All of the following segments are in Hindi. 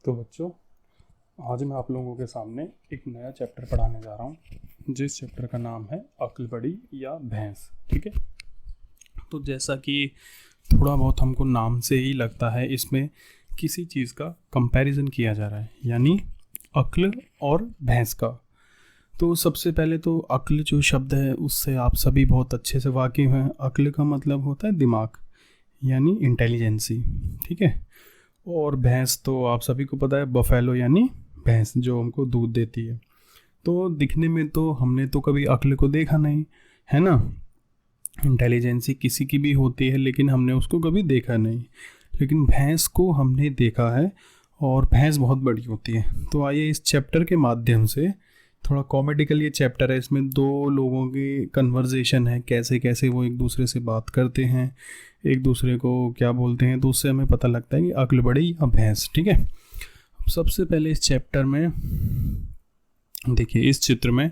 तो बच्चों, आज मैं आप लोगों के सामने एक नया चैप्टर पढ़ाने जा रहा हूँ जिस चैप्टर का नाम है अक्ल बड़ी या भैंस। ठीक है, तो जैसा कि थोड़ा बहुत हमको नाम से ही लगता है, इसमें किसी चीज़ का कंपैरिजन किया जा रहा है, यानी अक्ल और भैंस का। तो सबसे पहले तो अक्ल जो शब्द है उससे आप सभी बहुत अच्छे से वाकिफ़ हैं। अक्ल का मतलब होता है दिमाग, यानी इंटेलिजेंसी। ठीक है, और भैंस तो आप सभी को पता है, बफेलो यानी भैंस जो हमको दूध देती है। तो दिखने में तो हमने तो कभी अक्ल को देखा नहीं है ना, इंटेलिजेंसी किसी की भी होती है लेकिन हमने उसको कभी देखा नहीं, लेकिन भैंस को हमने देखा है और भैंस बहुत बड़ी होती है। तो आइए इस चैप्टर के माध्यम से, थोड़ा कॉमेडिकल ये चैप्टर है, इसमें दो लोगों की कन्वर्जेशन है, कैसे कैसे वो एक दूसरे से बात करते हैं, एक दूसरे को क्या बोलते हैं, तो उससे हमें पता लगता है कि अक्ल बड़ी या भैंस। ठीक है, सबसे पहले इस चैप्टर में देखिए, इस चित्र में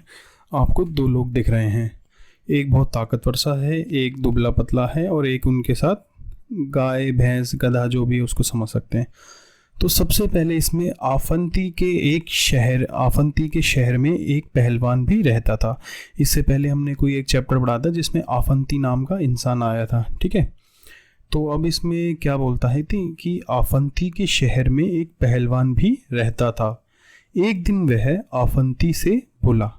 आपको दो लोग दिख रहे हैं, एक बहुत ताकतवर सा है, एक दुबला पतला है, और एक उनके साथ गाय भैंस गधा जो भी है उसको समझ सकते हैं। तो सबसे पहले इसमें आफंती के शहर में एक पहलवान भी रहता था। इससे पहले हमने कोई एक चैप्टर पढ़ा था जिसमें आफंती नाम का इंसान आया था। ठीक है, तो अब इसमें क्या बोलता है कि आफंती के शहर में एक पहलवान भी रहता था। एक दिन वह आफंती से बोला,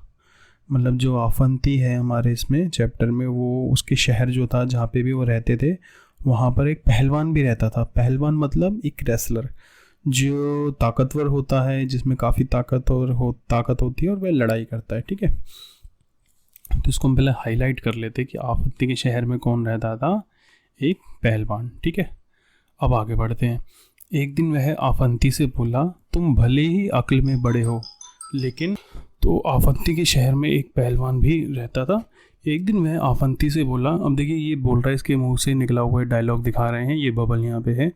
मतलब जो आफंती है हमारे इसमें चैप्टर में, वो उसके शहर जो था जहाँ पे भी वो रहते थे वहाँ पर एक पहलवान भी रहता था। पहलवान मतलब एक रेसलर जो ताकतवर होता है, जिसमें काफ़ी ताकत होती है और वह लड़ाई करता है। ठीक है, तो इसको हम पहले हाईलाइट कर लेते हैं कि आफंती के शहर में कौन रहता था, एक पहलवान। ठीक है, अब आगे बढ़ते हैं। एक दिन वह आफंती से बोला, तुम भले ही अक्ल में बड़े हो लेकिन, तो आफंती के शहर में एक पहलवान भी रहता था। एक दिन वह आफंती से बोला, अब देखिए ये बोल रहा है, इसके मुंह से निकला हुआ डायलॉग दिखा रहे हैं, ये बबल यहाँ पे है।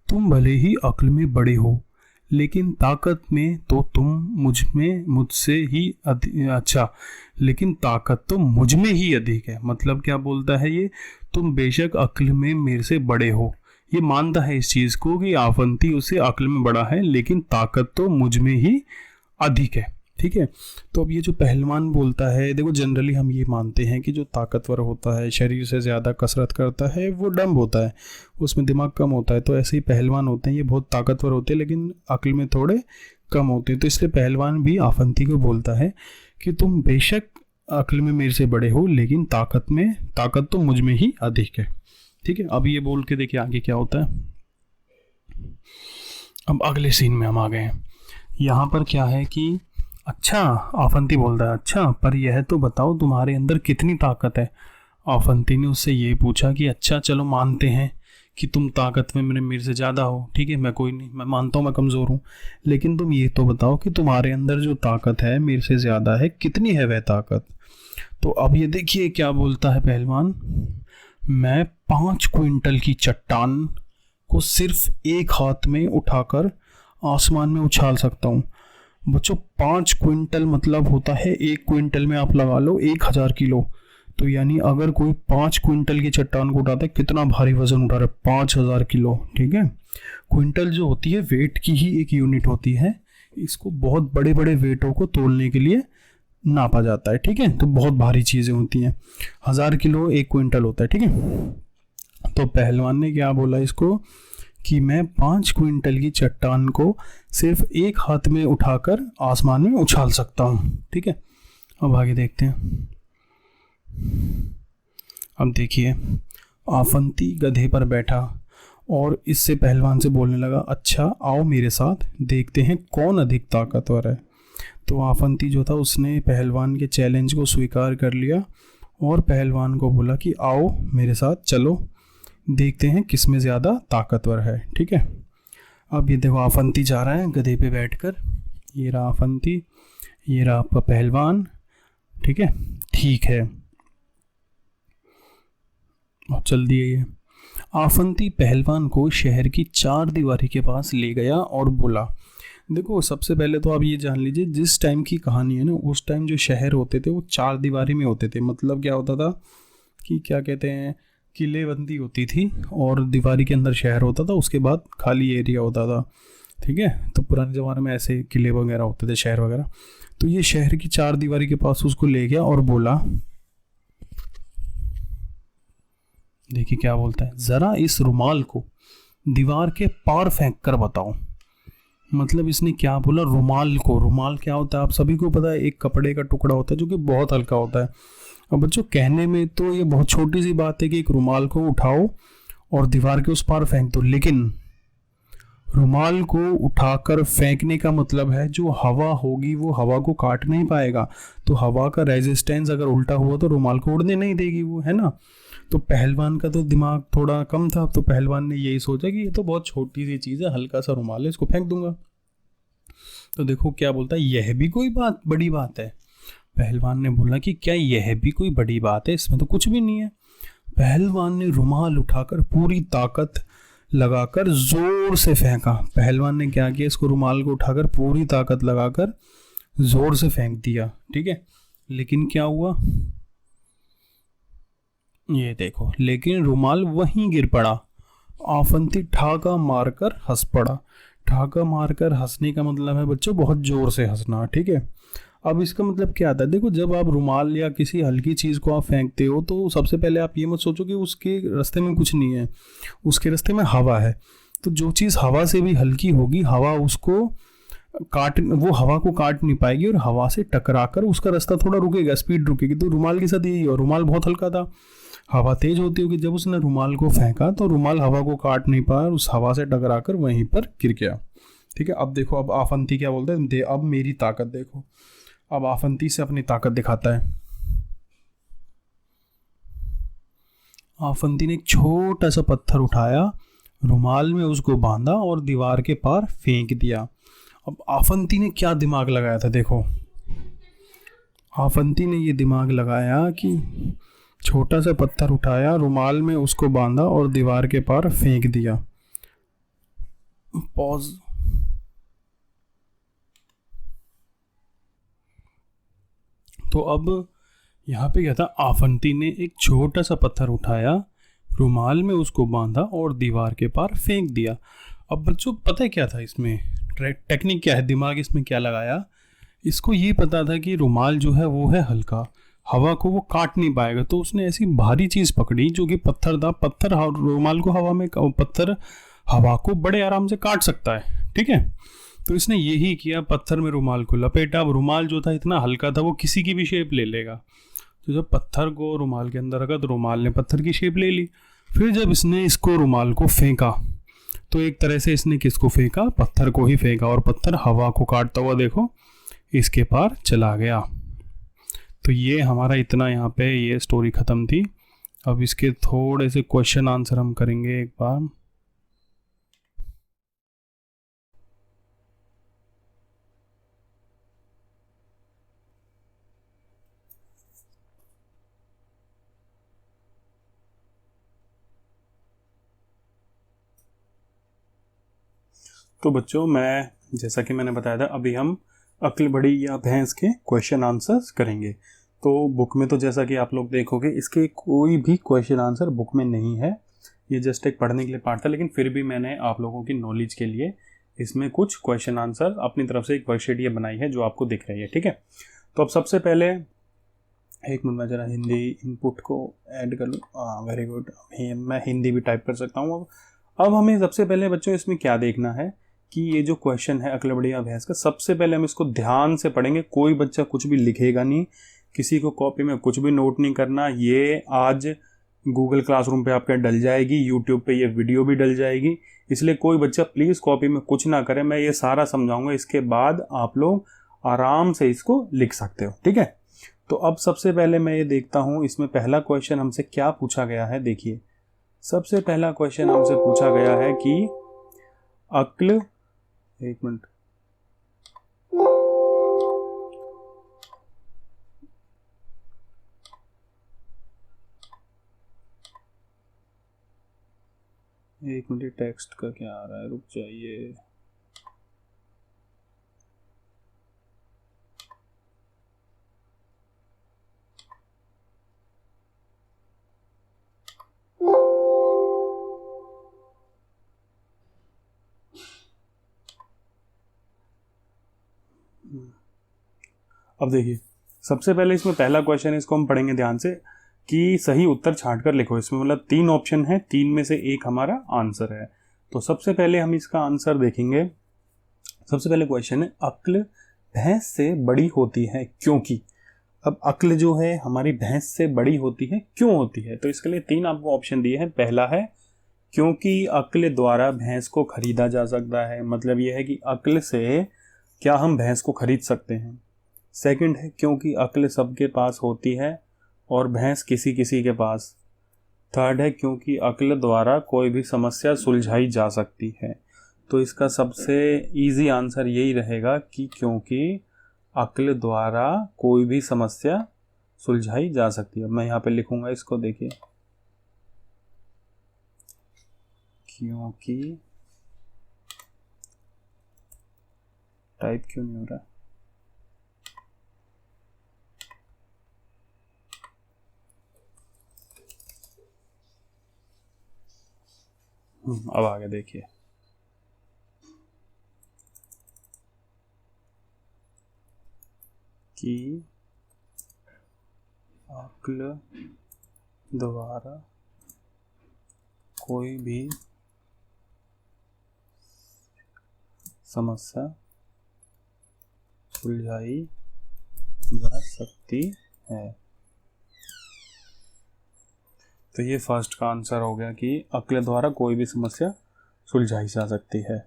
तुम भले ही अक्ल में बड़े हो लेकिन ताकत में तो तुम मुझसे ही अच्छा, लेकिन ताकत तो मुझ में ही अधिक है। मतलब क्या बोलता है ये, तुम बेशक अक्ल में मेरे से बड़े हो, ये मानता है इस चीज़ को कि आफंती उससे अक्ल में बड़ा है, लेकिन ताकत तो मुझ में ही अधिक है। ठीक है, तो अब ये जो पहलवान बोलता है, देखो जनरली हम ये मानते हैं कि जो ताकतवर होता है, शरीर से ज़्यादा कसरत करता है, वो डम्ब होता है, उसमें दिमाग कम होता है। तो ऐसे ही पहलवान होते हैं, ये बहुत ताकतवर होते हैं लेकिन अक्ल में थोड़े कम होते हैं। तो इसलिए पहलवान भी आफंती को बोलता है कि तुम बेशक अक्ल में मेरे से बड़े हो लेकिन ताकत तो मुझ में ही अधिक है। ठीक है, अब ये बोल के देखिए आगे क्या होता है। अब अगले सीन में हम आ गए हैं। यहाँ पर क्या है कि अच्छा, आफंती बोलता है, अच्छा पर यह तो बताओ तुम्हारे अंदर कितनी ताकत है। आफंती ने उससे ये पूछा कि अच्छा चलो मानते हैं कि तुम ताकत में मेरे से ज़्यादा हो, ठीक है, मैं कोई नहीं, मैं मानता हूँ मैं कमज़ोर हूँ, लेकिन तुम ये तो बताओ कि तुम्हारे अंदर जो ताकत है मेरे से ज़्यादा है, कितनी है वह ताकत। तो अब ये देखिए क्या बोलता है पहलवान, मैं 5 क्विंटल की चट्टान को सिर्फ एक हाथ में उठाकर आसमान में उछाल सकता हूँ। बच्चों 5 क्विंटल मतलब होता है, 1 क्विंटल में आप लगा लो 1000 किलो। तो यानी अगर कोई 5 क्विंटल की चट्टान को उठाता है, कितना भारी वजन उठा रहा है, 5000 किलो। ठीक है, क्विंटल जो होती है वेट की ही एक यूनिट होती है, इसको बहुत बड़े बड़े वेटों को तोलने के लिए नापा जाता है। ठीक है, तो बहुत भारी चीज़ें होती हैं, 1000 किलो 1 क्विंटल होता है। ठीक है, तो पहलवान ने क्या बोला इसको कि मैं 5 क्विंटल की चट्टान को सिर्फ एक हाथ में उठाकर आसमान में उछाल सकता हूँ। ठीक है, अब आगे देखते हैं। अब देखिए, आफंती गधे पर बैठा और इससे पहलवान से बोलने लगा, अच्छा आओ मेरे साथ देखते हैं कौन अधिक ताकतवर है। तो आफंती जो था उसने पहलवान के चैलेंज को स्वीकार कर लिया और पहलवान को बोला कि आओ मेरे साथ चलो, देखते हैं किस में ज़्यादा ताकतवर है। ठीक है, अब ये देखो आफंती जा रहा है गधे पे बैठकर, ये रहा आफंती, ये रहा आपका पहलवान। ठीक है, ठीक है, अब चल दिए। ये आफंती पहलवान को शहर की 4 दीवारी के पास ले गया और बोला, देखो सबसे पहले तो आप ये जान लीजिए, जिस टाइम की कहानी है ना, उस टाइम जो शहर होते थे वो 4 दीवारी में होते थे। मतलब क्या होता था कि क्या कहते हैं, किलेबंदी होती थी और दीवारी के अंदर शहर होता था, उसके बाद खाली एरिया होता था। ठीक है। तो पुराने ज़माने में ऐसे किले वगैरह होते थे, शहर वगैरह। तो ये शहर की चार दीवारी के पास उसको ले गया और बोला, देखिए क्या बोलता है, ज़रा इस रुमाल को दीवार के पार फेंक कर बताओ। मतलब इसने क्या बोला, रुमाल को, रुमाल क्या होता है आप सभी को पता है, एक कपड़े का टुकड़ा होता है जो कि बहुत हल्का होता है। अब बच्चों कहने में तो ये बहुत छोटी सी बात है कि एक रुमाल को उठाओ और दीवार के उस पार फेंक दो, लेकिन रुमाल को उठाकर फेंकने का मतलब है जो हवा होगी वो हवा को काट नहीं पाएगा। तो हवा का रेजिस्टेंस अगर उल्टा हुआ तो रुमाल को उड़ने नहीं देगी वो, है ना। तो पहलवान का तो दिमाग थोड़ा कम था, तो पहलवान ने यही सोचा कि ये तो बहुत छोटी सी चीज़ है, हल्का सा रुमाल है, इसको फेंक दूंगा। तो देखो क्या बोलता है, यह भी कोई बात बड़ी बात है। पहलवान ने बोला कि क्या यह भी कोई बड़ी बात है, इसमें तो कुछ भी नहीं है। पहलवान ने रुमाल उठाकर पूरी ताकत लगाकर जोर से फेंका। पहलवान ने क्या किया, इसको रुमाल को उठाकर पूरी ताकत लगाकर जोर से फेंक दिया, ठीक है। लेकिन क्या हुआ, ये देखो, लेकिन रुमाल वहीं गिर पड़ा। आफंती ठाका मारकर हंस पड़ा। ठाका मारकर हंसने का मतलब है बच्चों बहुत जोर से हंसना, ठीक है। अब इसका मतलब क्या आता है, देखो जब आप रुमाल या किसी हल्की चीज़ को आप फेंकते हो तो सबसे पहले आप ये मत सोचो कि उसके रास्ते में कुछ नहीं है, उसके रास्ते में हवा है। तो जो चीज़ हवा से भी हल्की होगी, हवा उसको वो हवा को काट नहीं पाएगी और हवा से टकराकर उसका रास्ता थोड़ा रुकेगा, स्पीड रुकेगी। तो रुमाल के साथ यही, और रुमाल बहुत हल्का था, हवा तेज होती होगी। जब उसने रुमाल को फेंका तो रुमाल हवा को काट नहीं पाया, उस हवा से टकराकर वहीं पर गिर गया, ठीक है। अब देखो, अब आफंती क्या बोलते हैं, अब मेरी ताकत देखो। अब आफंती से अपनी ताकत दिखाता है। आफंती ने एक छोटा सा पत्थर उठाया, रुमाल में उसको बांधा और दीवार के पार फेंक दिया। अब आफंती ने क्या दिमाग लगाया था, देखो आफंती ने ये दिमाग लगाया कि छोटा सा पत्थर उठाया, रुमाल में उसको बांधा और दीवार के पार फेंक दिया। पॉज। तो अब यहाँ पे क्या था, आफंती ने एक छोटा सा पत्थर उठाया, रुमाल में उसको बांधा और दीवार के पार फेंक दिया। अब बच्चों पता है क्या था इसमें, टेक्निक क्या है, दिमाग इसमें क्या लगाया, इसको ये पता था कि रुमाल जो है वो है हल्का, हवा को वो काट नहीं पाएगा। तो उसने ऐसी भारी चीज़ पकड़ी जो कि पत्थर था। पत्थर रुमाल को हवा में, पत्थर हवा को बड़े आराम से काट सकता है, ठीक है। तो इसने यही किया, पत्थर में रुमाल को लपेटा। अब रुमाल जो था इतना हल्का था वो किसी की भी शेप ले लेगा। तो जब पत्थर को रुमाल के अंदर रखा तो रुमाल ने पत्थर की शेप ले ली। फिर जब इसने इसको रुमाल को फेंका तो एक तरह से इसने किसको फेंका, पत्थर को ही फेंका, और पत्थर हवा को काटता हुआ देखो इसके पार चला गया। तो ये हमारा इतना यहाँ पे ये स्टोरी ख़त्म थी। अब इसके थोड़े से क्वेश्चन आंसर हम करेंगे एक बार। तो बच्चों मैं जैसा कि मैंने बताया था, अभी हम अक्ल बड़ी या भैंस के क्वेश्चन आंसर्स करेंगे। तो बुक में तो जैसा कि आप लोग देखोगे इसके कोई भी क्वेश्चन आंसर बुक में नहीं है, ये जस्ट एक पढ़ने के लिए पार्ट था। लेकिन फिर भी मैंने आप लोगों की नॉलेज के लिए इसमें कुछ क्वेश्चन आंसर अपनी तरफ से एक वर्कशीट ये बनाई है जो आपको दिख रही है, ठीक है। तो अब सबसे पहले एक मिनट में ज़रा हिंदी इनपुट को ऐड कर लूँ। हाँ वेरी गुड, मैं हिंदी भी टाइप कर सकता हूँ। अब हमें सबसे पहले बच्चों इसमें क्या देखना है कि ये जो क्वेश्चन है अक्ल बड़ी या भैंस का, सबसे पहले हम इसको ध्यान से पढ़ेंगे। कोई बच्चा कुछ भी लिखेगा नहीं, किसी को कॉपी में कुछ भी नोट नहीं करना। ये आज गूगल क्लासरूम पे आपके डल जाएगी, यूट्यूब पे ये वीडियो भी डल जाएगी, इसलिए कोई बच्चा प्लीज़ कॉपी में कुछ ना करे। मैं ये सारा समझाऊंगा, इसके बाद आप लोग आराम से इसको लिख सकते हो, ठीक है। तो अब सबसे पहले मैं ये देखता हूँ इसमें पहला क्वेश्चन हमसे क्या पूछा गया है। देखिए सबसे पहला क्वेश्चन हमसे पूछा गया है कि अक्ल, एक मिनट, एक मिनट, टेक्स्ट का क्या आ रहा है, रुक जाइए। अब देखिए, सबसे पहले इसमें पहला क्वेश्चन है, इसको हम पढ़ेंगे ध्यान से कि सही उत्तर छांट कर लिखो। इसमें मतलब 3 ऑप्शन है, 3 में से एक हमारा आंसर है। तो सबसे पहले हम इसका आंसर देखेंगे। सबसे पहले क्वेश्चन है, अक्ल भैंस से बड़ी होती है क्योंकि। अब अक्ल जो है हमारी भैंस से बड़ी होती है, क्यों होती है? तो इसके लिए 3 आपको ऑप्शन दिए हैं। पहला है क्योंकि अक्ल द्वारा भैंस को खरीदा जा सकता है, मतलब यह है कि अक्ल से क्या हम भैंस को खरीद सकते हैं। सेकंड है क्योंकि अक्ल सबके पास होती है और भैंस किसी किसी के पास। थर्ड है क्योंकि अक्ल द्वारा कोई भी समस्या सुलझाई जा सकती है। तो इसका सबसे इजी आंसर यही रहेगा कि क्योंकि अक्ल द्वारा कोई भी समस्या सुलझाई जा सकती है। मैं यहाँ पे लिखूंगा इसको, देखिए, क्योंकि टाइप क्यों नहीं हो रहा? अब आगे देखिए, कि अक्ल द्वारा कोई भी समस्या सुलझाई जा सकती है। तो ये फर्स्ट का आंसर हो गया कि अक्ल द्वारा कोई भी समस्या सुलझाई जा सकती है।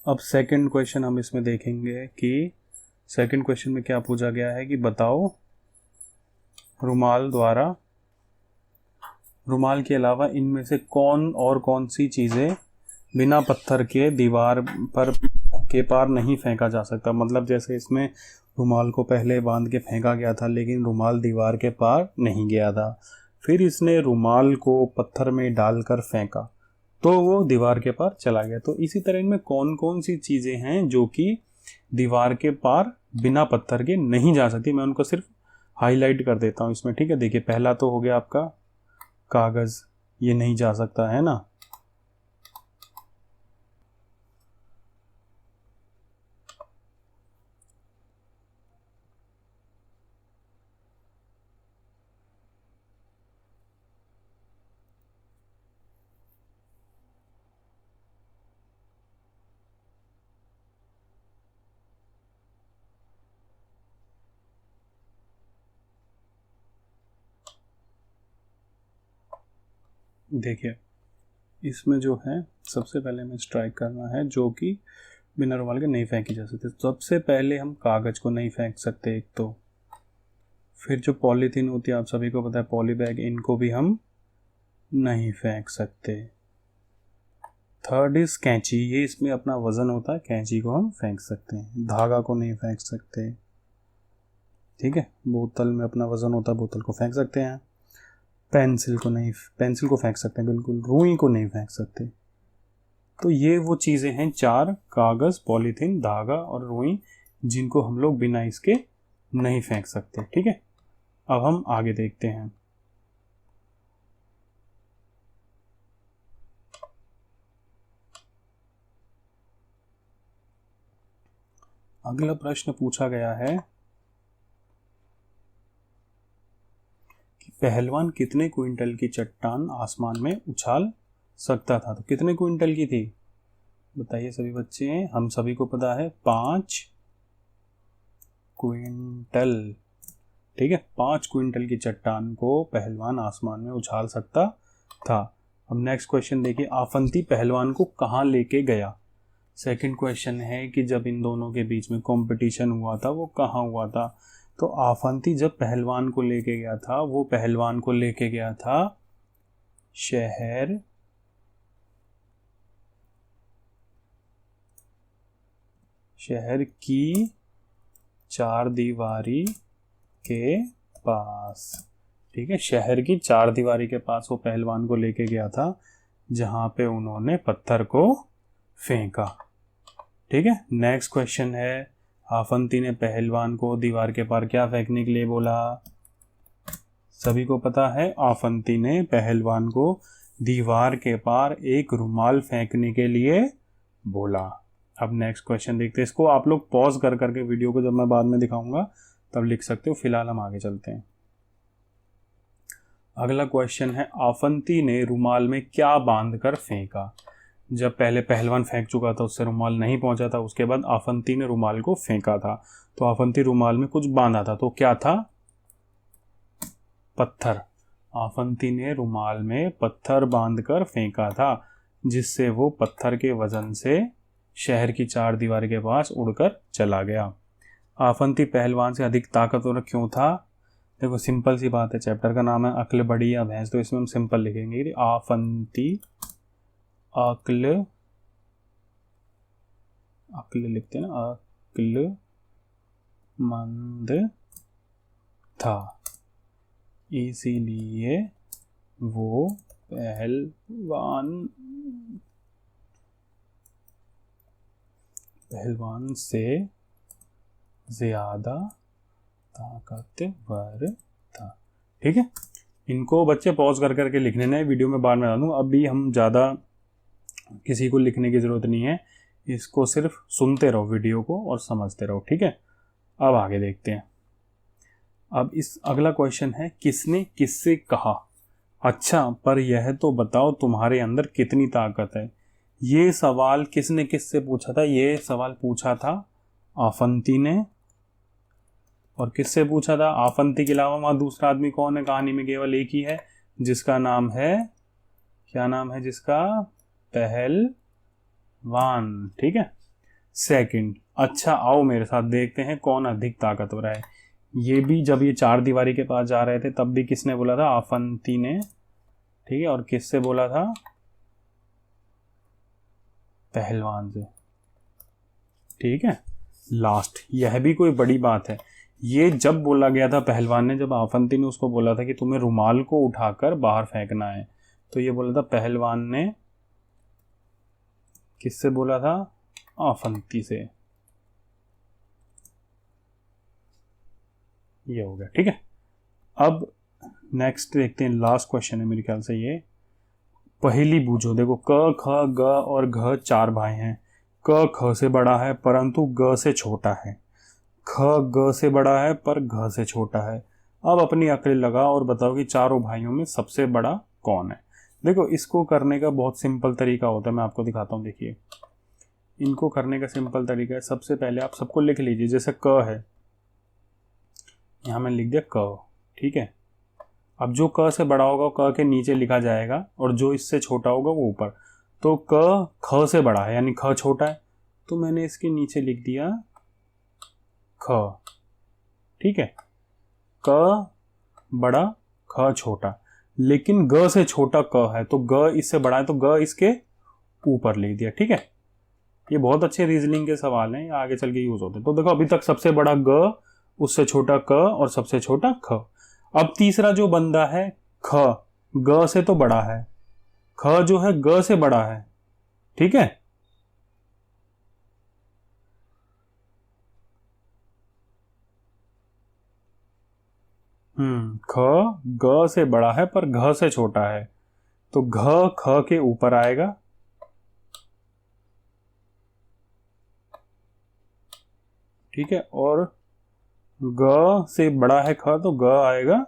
अब सेकंड क्वेश्चन हम इसमें देखेंगे कि सेकंड क्वेश्चन में क्या पूछा गया है कि बताओ रुमाल के अलावा इनमें से कौन सी चीज़ें बिना पत्थर के दीवार पर के पार नहीं फेंका जा सकता। मतलब जैसे इसमें रुमाल को पहले बांध के फेंका गया था, लेकिन रुमाल दीवार के पार नहीं गया था। फिर इसने रुमाल को पत्थर में डालकर फेंका तो वो दीवार के पार चला गया। तो इसी तरह इनमें कौन कौन सी चीज़ें हैं जो कि दीवार के पार बिना पत्थर के नहीं जा सकती। मैं उनको सिर्फ हाईलाइट कर देता हूँ इसमें, ठीक है। देखिए, पहला तो हो गया आपका कागज़, ये नहीं जा सकता है ना। देखिए, इसमें जो है सबसे पहले हमें स्ट्राइक करना है जो कि बिना रुमाल के नहीं फेंकी जा सकती। सबसे पहले हम कागज़ को नहीं फेंक सकते एक तो। फिर जो पॉलीथीन होती है, आप सभी को पता है, पॉली बैग, इनको भी हम नहीं फेंक सकते। थर्ड इज कैंची, ये इसमें अपना वज़न होता है, कैंची को हम फेंक सकते हैं। धागा को नहीं फेंक सकते, ठीक है। बोतल में अपना वज़न होता है, बोतल को फेंक सकते हैं। पेंसिल को फेंक सकते हैं बिल्कुल। रुई को नहीं फेंक सकते। तो ये वो चीज़ें हैं 4, कागज़, पॉलीथीन, धागा और रुई, जिनको हम लोग बिना इसके नहीं फेंक सकते, ठीक है। अब हम आगे देखते हैं। अगला प्रश्न पूछा गया है कि पहलवान कितने क्विंटल की चट्टान आसमान में उछाल सकता था। तो कितने क्विंटल की थी बताइए सभी बच्चे। हम सभी को पता है 5 क्विंटल, ठीक है। 5 क्विंटल की चट्टान को पहलवान आसमान में उछाल सकता था। अब नेक्स्ट क्वेश्चन देखिए, आफंती पहलवान को कहाँ लेके गया। सेकंड क्वेश्चन है कि जब इन दोनों के बीच में कंपटीशन हुआ था वो कहाँ हुआ था। तो आफंती जब पहलवान को लेके गया था, वो पहलवान को लेके गया था शहर की चारदीवारी के पास, ठीक है। शहर की चारदीवारी के पास वो पहलवान को लेके गया था, जहां पे उन्होंने पत्थर को फेंका, ठीक है। नेक्स्ट क्वेश्चन है, आफंती ने पहलवान को दीवार के पार क्या फेंकने के लिए बोला। सभी को पता है, आफंती ने पहलवान को दीवार के पार एक रुमाल फेंकने के लिए बोला। अब नेक्स्ट क्वेश्चन देखते हैं। इसको आप लोग पॉज कर करके वीडियो को, जब मैं बाद में दिखाऊंगा तब लिख सकते हो। फिलहाल हम आगे चलते हैं। अगला क्वेश्चन है, आफंती ने रुमाल में क्या बांध कर फेंका। जब पहले पहलवान फेंक चुका था, उससे रुमाल नहीं पहुंचा था, उसके बाद आफंती ने रुमाल को फेंका था। तो आफंती रुमाल में कुछ बांधा था, तो क्या था? पत्थर। आफंती ने रुमाल में पत्थर बांधकर फेंका था, जिससे वो पत्थर के वजन से शहर की चार दीवारी के पास उड़कर चला गया। आफंती पहलवान से अधिक ताकतवर क्यों था? देखो सिंपल सी बात है, चैप्टर का नाम है अक्ल बड़ी या भैंस, तो इसमें हम सिंपल लिखेंगे, आफंती अक्ल, अक्ल लिखते हैं ना, अक्लमंद था, इसीलिए वो पहलवान से ज्यादा ताकतवर था। ठीक है, इनको बच्चे पॉज कर करके लिखने ने, वीडियो में बाद में बता दूँ। अभी हम ज़्यादा किसी को लिखने की ज़रूरत नहीं है, इसको सिर्फ सुनते रहो वीडियो को और समझते रहो। ठीक है, अब आगे देखते हैं। अब इस अगला क्वेश्चन है, किसने किससे कहा। अच्छा, पर यह तो बताओ तुम्हारे अंदर कितनी ताकत है। ये सवाल किसने किससे पूछा था? ये सवाल पूछा था आफंती ने। और किससे पूछा था? आफंती के अलावा वहां दूसरा आदमी कौन है? कहानी में केवल एक ही है, जिसका नाम है, क्या नाम है जिसका? पहलवान। ठीक है। सेकंड, अच्छा आओ मेरे साथ देखते हैं कौन अधिक ताकतवर है। ये भी जब ये चार दीवारी के पास जा रहे थे तब भी किसने बोला था? आफंती ने। ठीक है, और किससे बोला था? पहलवान से। ठीक है, लास्ट, यह भी कोई बड़ी बात है। ये जब बोला गया था पहलवान ने, जब आफंती ने उसको बोला था कि तुम्हें रुमाल को उठाकर बाहर फेंकना है, तो ये बोला था पहलवान ने। किससे बोला था? आफंती से। ये हो गया। ठीक है, अब नेक्स्ट देखते हैं, लास्ट क्वेश्चन है मेरे ख्याल से ये। पहली बूझो। देखो, क ख ग और घ चार भाई हैं। क ख से बड़ा है परंतु ग से छोटा है। ख ग से बड़ा है पर घ से छोटा है। अब अपनी अक्ल लगा और बताओ कि चारों भाइयों में सबसे बड़ा कौन है। देखो, इसको करने का बहुत सिंपल तरीका होता है, मैं आपको दिखाता हूँ। देखिए, इनको करने का सिंपल तरीका है, सबसे पहले आप सबको लिख लीजिए। जैसे क है, यहाँ मैंने लिख दिया क। ठीक है, अब जो क से बड़ा होगा क के नीचे लिखा जाएगा और जो इससे छोटा होगा वो ऊपर। तो क ख से बड़ा है, यानी ख छोटा है, तो मैंने इसके नीचे लिख दिया ख। ठीक है, क बड़ा ख छोटा, लेकिन ग से छोटा क है, तो ग इससे बड़ा है तो ग इसके ऊपर लिख दिया। ठीक है, ये बहुत अच्छे रीजनिंग के सवाल हैं, आगे चल के यूज होते हैं। तो देखो, अभी तक सबसे बड़ा ग, उससे छोटा क और सबसे छोटा ख। अब तीसरा जो बंदा है ख, ग से तो बड़ा है, ख जो है ग से बड़ा है। ठीक है, ख ग से बड़ा है पर घ से छोटा है, तो घ ख के ऊपर आएगा। ठीक है, और ग से बड़ा है ख, तो ग आएगा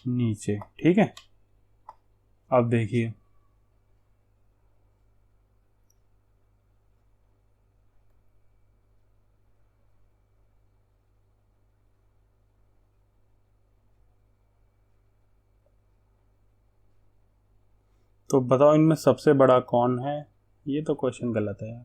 नीचे। ठीक है, अब देखिए, तो बताओ इनमें सबसे बड़ा कौन है। ये तो क्वेश्चन गलत है यार।